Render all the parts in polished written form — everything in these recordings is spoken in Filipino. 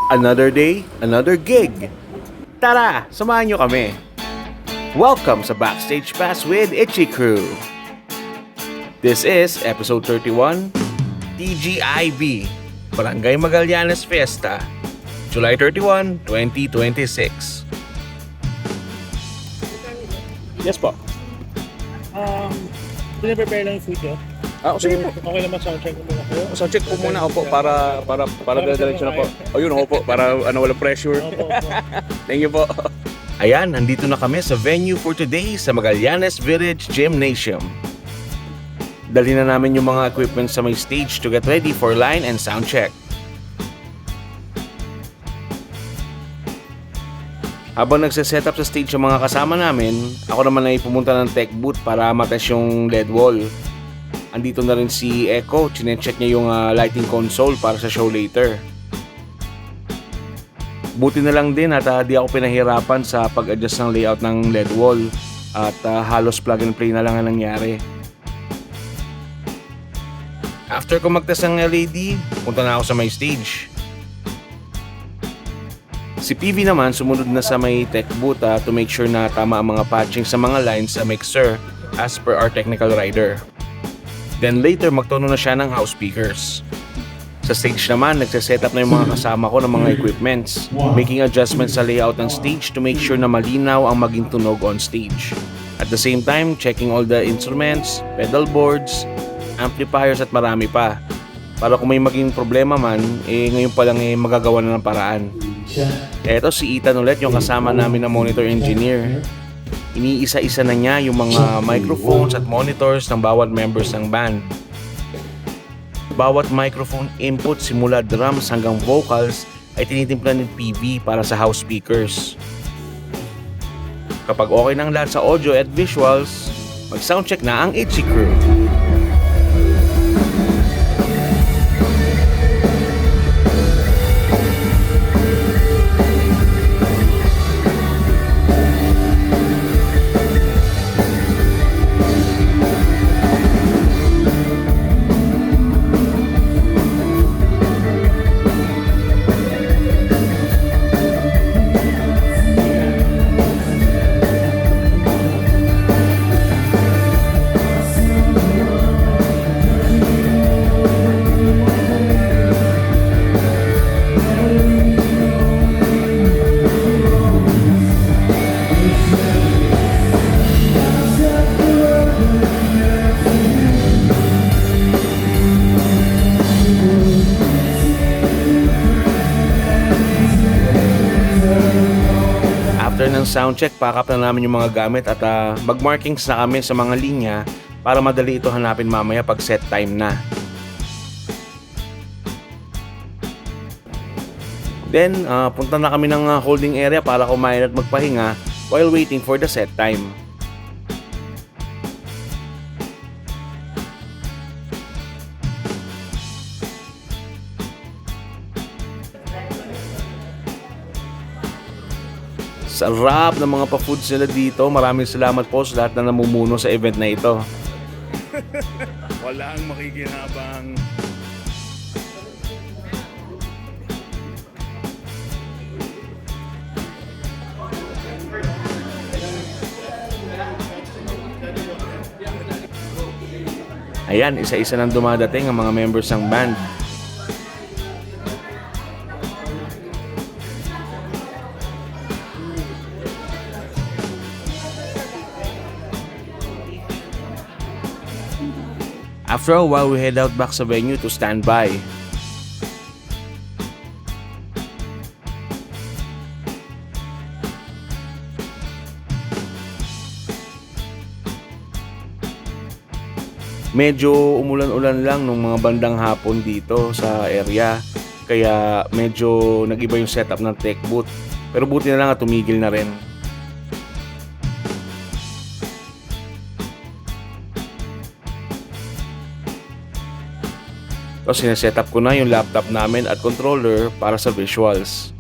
Another day, another gig. Tara, samahan nyo kami. Welcome sa Backstage Pass with Itchy Crew. This is episode 31, TGIB, Barangay Magallanes Fiesta, July 31, 2026. Yes po. Pinaprepare lang yung food nyo. Sige po. Okay naman, soundcheck mo muna kayo. Soundcheck po muna ako po para diretso na po. Ayun ako po, para walang pressure. Opo. Thank you po. Ayan, nandito na kami sa venue for today sa Magallanes Village Gymnasium. Dali na namin yung mga equipment sa may stage to get ready for line and sound check. Habang nagsiset up sa stage yung mga kasama namin, ako naman ay pumunta ng tech booth para matest yung LED wall. Andito na rin si Echo, chinecheck niya yung lighting console para sa show later. Buti na lang din at di ako pinahirapan sa pag-adjust ng layout ng LED wall at halos plug and play na lang ang nangyari. After ko magtest ng LED, punta na ako sa may stage. Si PV naman sumunod na sa may tech booth to make sure na tama ang mga patching sa mga lines sa mixer as per our technical rider. Then later magtono na siya ng house speakers. Sa stage naman, nagsiset up na yung mga kasama ko ng mga equipments, making adjustments sa layout ng stage to make sure na malinaw ang maging tunog on stage. At the same time, checking all the instruments, pedal boards, amplifiers at marami pa. Para kung may maging problema man, ngayon pa lang magagawa na ng paraan. Eto si Ethan ulit, yung kasama namin na monitor engineer. Iniisa-isa na niya yung mga microphones at monitors ng bawat members ng band. Bawat microphone input simula drums hanggang vocals ay tinitimpla ng PV para sa house speakers. Kapag okay ng lahat sa audio at visuals, mag-soundcheck na ang Itchy Crew. After ng soundcheck, pack up na namin yung mga gamit at mag-markings na kami sa mga linya para madali ito hanapin mamaya pag set time na. Then, punta na kami ng holding area para kumain at magpahinga while waiting for the set time. Sarap ng mga pa-foods nila dito. Maraming salamat po sa lahat na namumuno sa event na ito. Walang makikinabang. Ayan, isa-isa nang dumadating ang mga members ng band. After a while, we head out back sa venue to stand by. Medyo umulan-ulan lang nung mga bandang hapon dito sa area. Kaya medyo nag-iba yung setup ng tech booth. Pero buti na lang at tumigil na rin. Tapos sineset up ko na yung laptop namin at controller para sa visuals.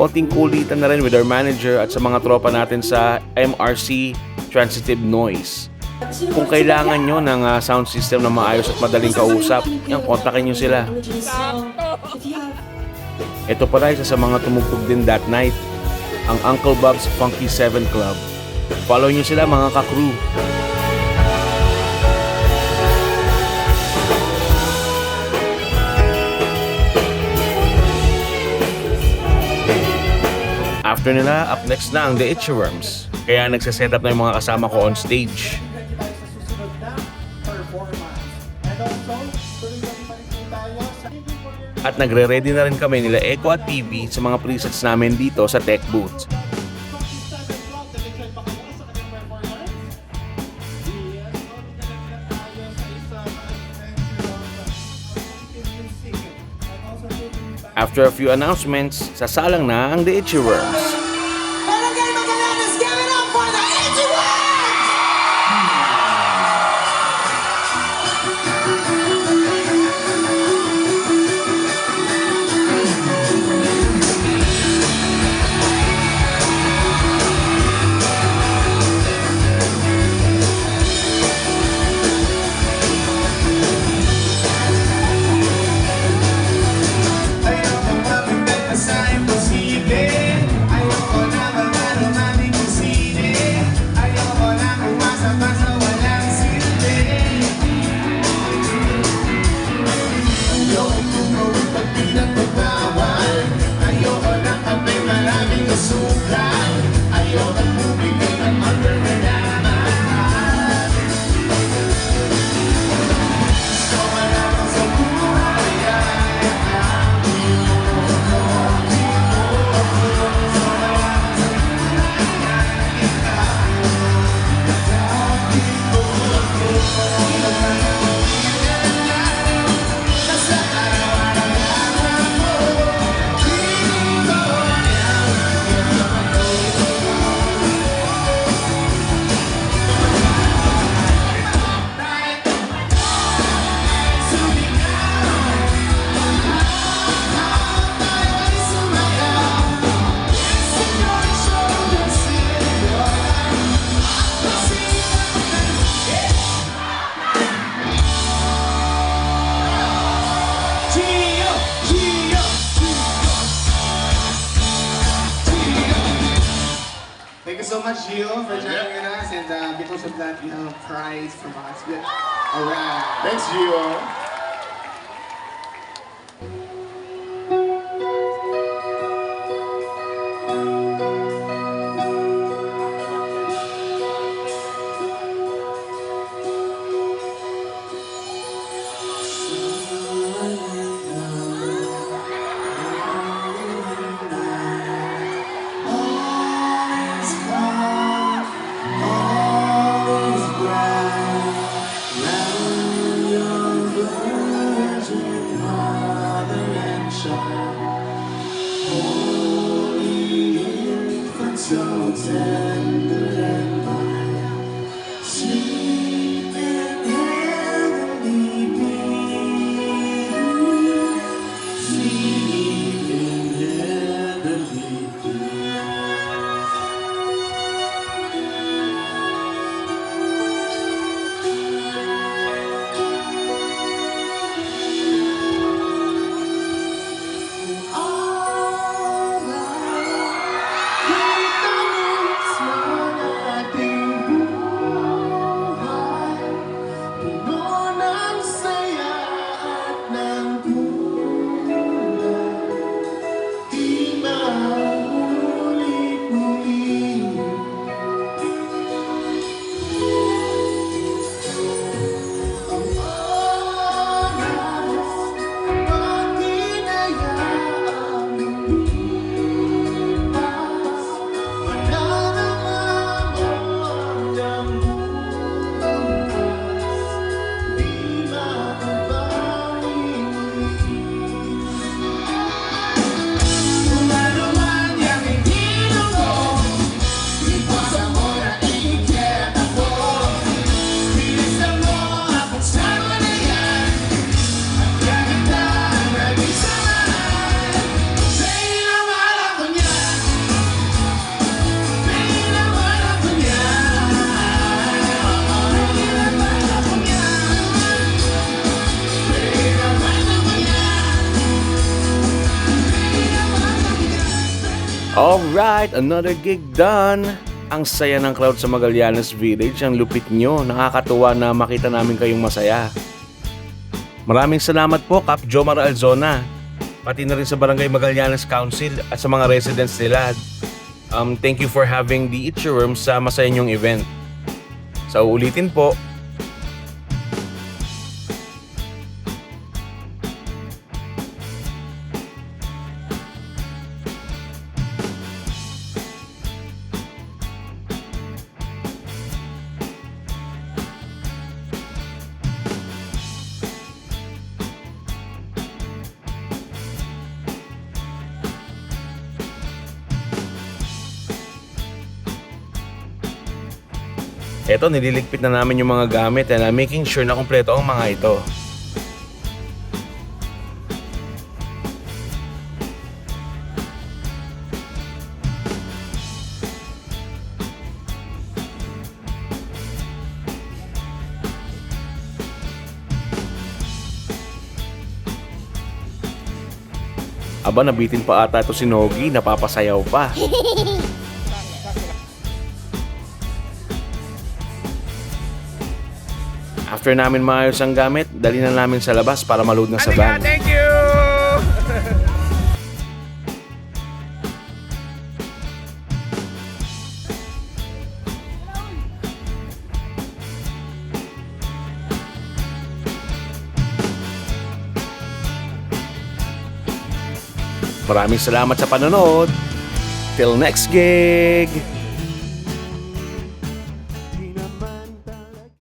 konting kulitan na rin with our manager at sa mga tropa natin sa MRC Transitive Noise. Kung kailangan nyo ng sound system na maayos at madaling kausap, yan, kontakin nyo sila. Ito pala isa sa mga tumugtog din that night, ang Uncle Bob's Funky 7 Club. Follow nyo sila mga ka-crew. After nila, up next na ang The Itchy Worms. Kaya nagsaset up na yung mga kasama ko on stage. At nagre-ready na rin kami nila Echo at TV sa mga presets namin dito sa tech booth. After a few announcements, sasalang na ang The Itchy Worms. Barangay Magallanes, give it up for the Itchy Worms! Thank you so much, Gio, for joining us, and because of that, you have a prize from us. All right. Thanks, Gio. So tender and mild, sweet and heavenly peace, sweet and heavenly peace. Alright, another gig done! Ang saya ng crowd sa Magallanes Village, ang lupit nyo. Nakakatuwa na makita namin kayong masaya. Maraming salamat po, Cap Jomar Alzona. Pati na rin sa Barangay Magallanes Council at sa mga residents nila. Thank you for having the Itchy-Worm sa masaya nyong event. Sa uulitin po, eto, nililigpit na namin yung mga gamit and making sure na kumpleto ang mga ito. Aba, nabitin pa ata ito si Nogi, napapasayaw pa. After namin maayos ang gamit, dali na namin sa labas para maload na sa van. Thank you! Maraming salamat sa panonood. Till next gig!